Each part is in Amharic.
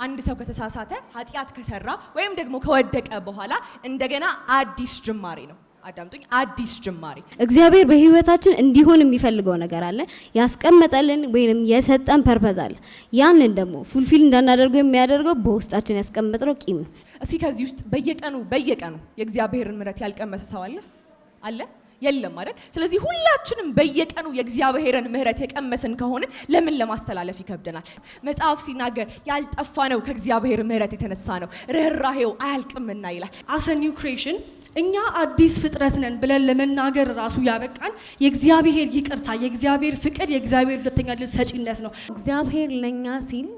አንድ ሰው ከተሳሳተ ኃጢአት ከሰራ ወይም ደግሞ ከወደቀ በኋላ እንደገና አዲስ ጅማሬ ነው። አዳምጡኝ፣ አዲስ ጅማሬ። እግዚአብሔር በህይወታችን እንዲሆን የሚፈልገው ነገር አለ፣ ያስቀመጠልን ወይንም የሰጠን ፐርፐዝ አለ። ያንን ደግሞ ፉልፊል እንዳናደርገው የሚያደርገው በውስጣችን ያስቀመጥነው ቂም ነው። እስኪ ከዚህ ውስጥ በየቀኑ የእግዚአብሔርን ምሕረት ያልቀመሰ ሰው አለ? የለም አይደል? ስለዚህ ሁላችንም በየቀኑ የእግዚአብሔርን ምሕረት የቀመስን ከሆነ ለምን ለማስተላለፍ ይከብደናል? መጽሐፍ ሲናገር ያልጠፋ ነው ከእግዚአብሔር ምሕረት የተነሳ ነው ርህራሄው አያልቅምና ይላል። አስ አ ኒው ክሬሽን እኛ አዲስ ፍጥረት ነን ብለን ለመናገር ራሱ ያበቃን የእግዚአብሔር ይቅርታ፣ የእግዚአብሔር ፍቅር፣ የእግዚአብሔር ሁለተኛ ዕድል ሰጪነት ነው። እግዚአብሔር ለኛ ሲል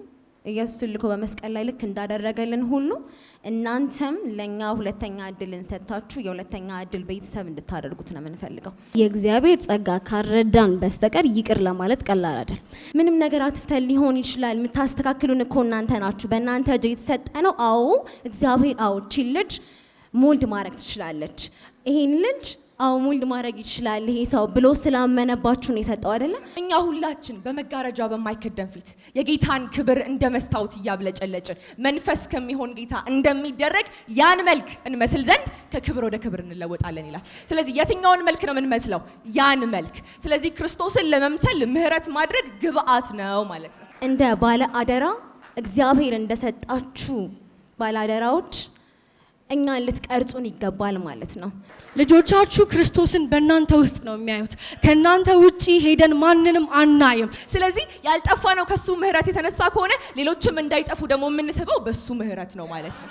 ኢየሱስን ልኮ በመስቀል ላይ ልክ እንዳደረገልን ሁሉ እናንተም ለኛ ሁለተኛ ዕድልን ሰጣችሁ የሁለተኛ ዕድል ቤተሰብ እንድታደርጉት ነው የምንፈልገው። የእግዚአብሔር ጸጋ ካረዳን በስተቀር ይቅር ለማለት ቀላል አይደል። ምንም ነገር አትፍተን ሊሆን ይችላል። የምታስተካክሉን እኮ እናንተ ናችሁ። በእናንተ እጅ የተሰጠ ነው። አዎ እግዚአብሔር እቺ ልጅ ሞልድ ማድረግ ትችላለች፣ ይሄን ልጅ ሞልድ ማድረግ ይችላል ይሄ ሰው ብሎ ስላመነባችሁ ነው የሰጠው አይደለ? እኛ ሁላችን በመጋረጃ በማይከደን ፊት የጌታን ክብር እንደ መስታወት እያብለጨለጭን መንፈስ ከሚሆን ጌታ እንደሚደረግ ያን መልክ እንመስል ዘንድ ከክብር ወደ ክብር እንለወጣለን ይላል። ስለዚህ የትኛውን መልክ ነው የምንመስለው? ያን መልክ። ስለዚህ ክርስቶስን ለመምሰል ምሕረት ማድረግ ግብአት ነው ማለት ነው። እንደ ባለ አደራ እግዚአብሔር እንደሰጣችሁ ባለ አደራዎች እኛን ልትቀርጹን ይገባል ማለት ነው። ልጆቻችሁ ክርስቶስን በእናንተ ውስጥ ነው የሚያዩት። ከእናንተ ውጪ ሄደን ማንንም አናይም። ስለዚህ ያልጠፋ ነው ከሱ ምሕረት የተነሳ ከሆነ ሌሎችም እንዳይጠፉ ደግሞ የምንስበው በሱ ምሕረት ነው ማለት ነው።